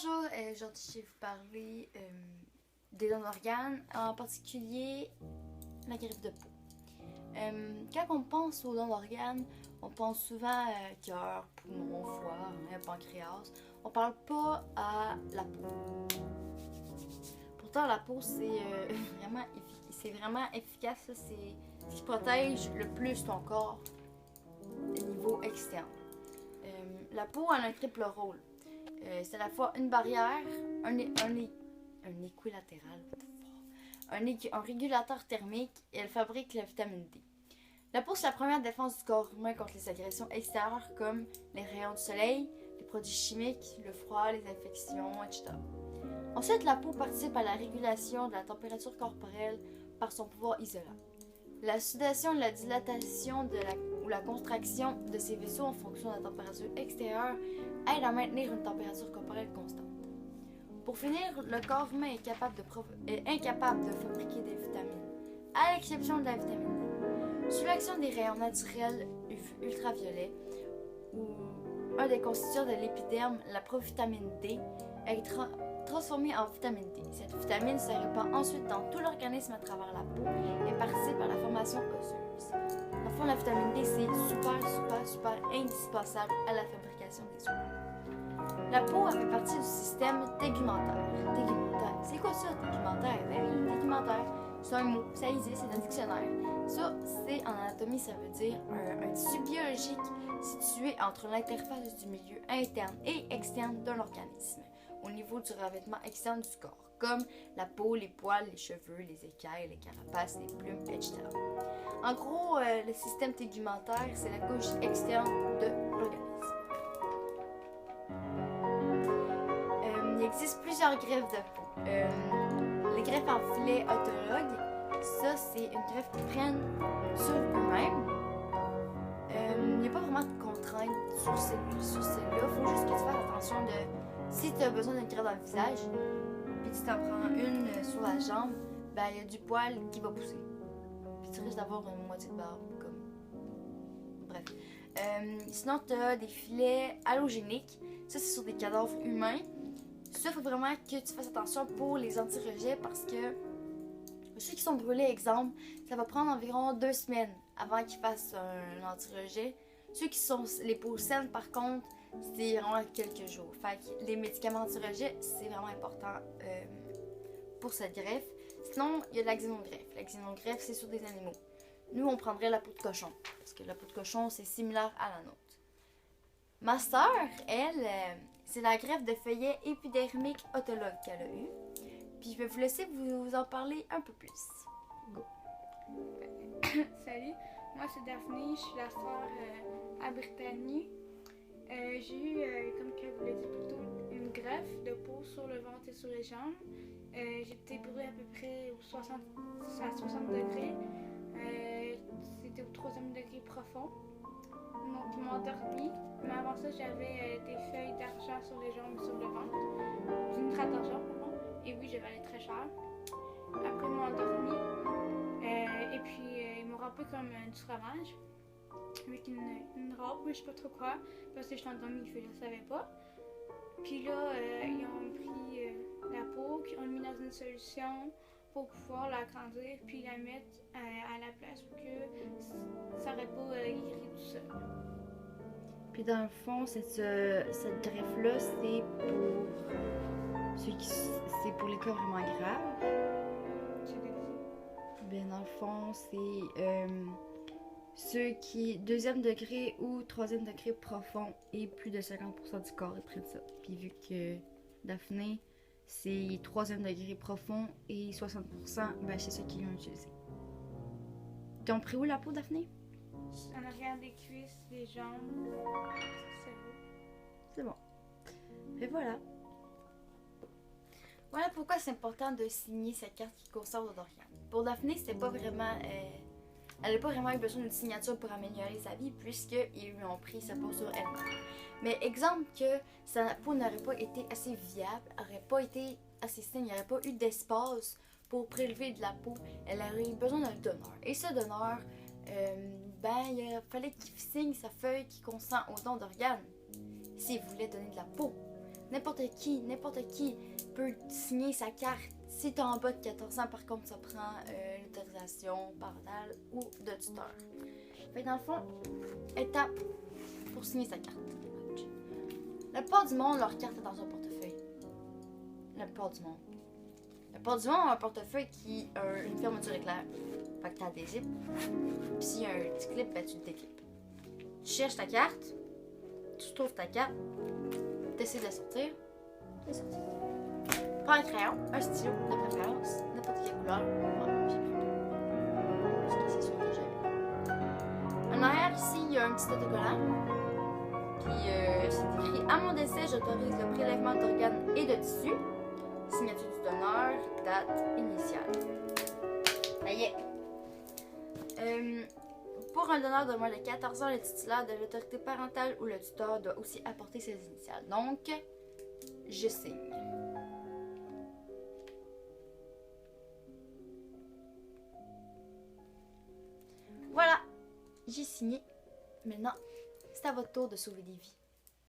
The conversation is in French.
Bonjour, aujourd'hui je vais vous parler des dons d'organes, en particulier la greffe de peau. Quand on pense aux dons d'organes, on pense souvent cœur, poumon, foie, pancréas. On parle pas à la peau. Pourtant, la peau c'est vraiment efficace. C'est ce qui protège le plus ton corps au niveau externe. La peau a un triple rôle. C'est à la fois une barrière, un équilatéral, un régulateur thermique et elle fabrique la vitamine D. La peau, c'est la première défense du corps humain contre les agressions extérieures comme les rayons du soleil, les produits chimiques, le froid, les infections, etc. Ensuite, la peau participe à la régulation de la température corporelle par son pouvoir isolant. La sudation et la dilatation ou la contraction de ces vaisseaux en fonction de la température extérieure aident à maintenir une température corporelle constante. Pour finir, le corps humain est incapable de fabriquer des vitamines, à l'exception de la vitamine D. Sous l'action des rayons naturels ultraviolets ou un des constituants de l'épiderme, la provitamine D est transformée en vitamine D. Cette vitamine se répand ensuite dans tout l'organisme à travers la peau et participe à la formation osseuse. En fond, la vitamine D, c'est super indispensable à la fabrication des os. La peau, elle fait partie du système tégumentaire. Tégumentaire, c'est quoi ça, tégumentaire? Ben oui, tégumentaire, c'est un mot, ça existe, c'est dans le dictionnaire. Ça, c'est en anatomie, ça veut dire un tissu biologique situé entre l'interface du milieu interne et externe d'un organisme, au niveau du revêtement externe du corps, comme la peau, les poils, les cheveux, les écailles, les carapaces, les plumes, etc. En gros, le système tégumentaire, c'est la couche externe de l'organisme. Il existe plusieurs greffes de peau. Les greffes en filet autologue, ça, c'est une greffe qu'ils prennent sur eux-mêmes. Il n'y a pas vraiment de contrainte sur celle-là. Il faut juste que tu fasses attention de... Si tu as besoin d'une greffe dans le visage, puis tu t'en prends une sur la jambe, ben il y a du poil qui va pousser. Puis tu risques d'avoir une moitié de barbe, comme... Bref. Sinon, tu as des filets allogéniques. Ça, c'est sur des cadavres humains. Ça, il faut vraiment que tu fasses attention pour les anti-rejets parce que ceux qui sont brûlés, exemple, ça va prendre environ 2 semaines avant qu'ils fassent un anti-rejet. Ceux qui sont les peaux saines, par contre, c'est vraiment quelques jours. Fait que les médicaments anti-rejet, c'est vraiment important pour cette greffe. Sinon, il y a la xénogreffe. La xénogreffe, c'est sur des animaux. Nous, on prendrait la peau de cochon parce que la peau de cochon, c'est similaire à la nôtre. Ma sœur, elle, c'est la greffe de feuillet épidermique autologue qu'elle a eue. Puis je vais vous laisser vous en parler un peu plus. Go! Salut, moi c'est Daphné, je suis la sœur à Brittany. J'ai eu, comme que vous l'avez dit plus tôt, une greffe de peau sur le ventre et sur les jambes. J'ai été brûlée à peu près à 60 degrés. C'était au 3e degré profond. Donc ils m'ont endormi. Mais avant ça, j'avais des feuilles d'argent sur les jambes et sur le ventre. Du nitrate d'argent, pardon. Et oui, je valais très cher. Après, ils m'ont endormi. Et puis, ils m'ont râpé comme du fromage. Avec une râpe, je sais pas trop quoi. Parce que j'étais endormie, je ne savais pas. Puis là, ils ont pris la peau, puis ils l'ont mis dans une solution pour pouvoir l'agrandir, puis la mettre à la place pour que ça n'aurait pas guéri tout seul. Puis dans le fond, cette greffe-là, c'est pour les cas vraiment graves. Ben dans le fond, c'est ceux qui 2e degré ou 3e degré profond et plus de 50% du corps ils prennent ça. Puis vu que Daphné, c'est 3e degré profond et 60%, ben c'est ceux qui l'ont utilisé. T'as pris où la peau, Daphné? En arrière des cuisses, des jambes, c'est bon. Et voilà. Voilà pourquoi c'est important de signer cette carte qui conserve votre organe. Pour Daphné, c'était pas vraiment... elle n'a pas vraiment eu besoin d'une signature pour améliorer sa vie puisqu'ils lui ont pris sa peau sur elle-même. Mais exemple que sa peau n'aurait pas été assez viable, n'aurait pas été assez saine, il n'y aurait pas eu d'espace pour prélever de la peau, elle aurait eu besoin d'un donneur. Et ce donneur, il fallait qu'il signe sa feuille qui consent au don d'organes s'il voulait donner de la peau. N'importe qui peut signer sa carte. Si tu es en bas de 14 ans, par contre, ça prend l'autorisation parentale ou de tuteur. Fait que dans le fond, étape pour signer sa carte. La plupart du monde, leur carte est dans un portefeuille. La plupart du monde. La plupart du monde a un portefeuille qui a une fermeture éclair. Fait que t'as des zips. Puis s'il y a un petit clip, ben tu le déclipes. Tu cherches ta carte, tu trouves ta carte, tu essaies de la sortir, tu la sortir. Prends un crayon, un stylo de préférence, n'importe quelle couleur, voilà, puis parce que c'est sûr que j'avais. En arrière, ici, il y a un petit autocollant. Puis c'est écrit à mon décès, j'autorise le prélèvement d'organes et de tissus. Signature du donneur, date initiale. Ça y est. Pour un donneur de moins de 14 ans, le titulaire de l'autorité parentale ou le tuteur doit aussi apporter ses initiales. Donc, je signe. Voilà, j'ai signé. Maintenant, c'est à votre tour de sauver des vies.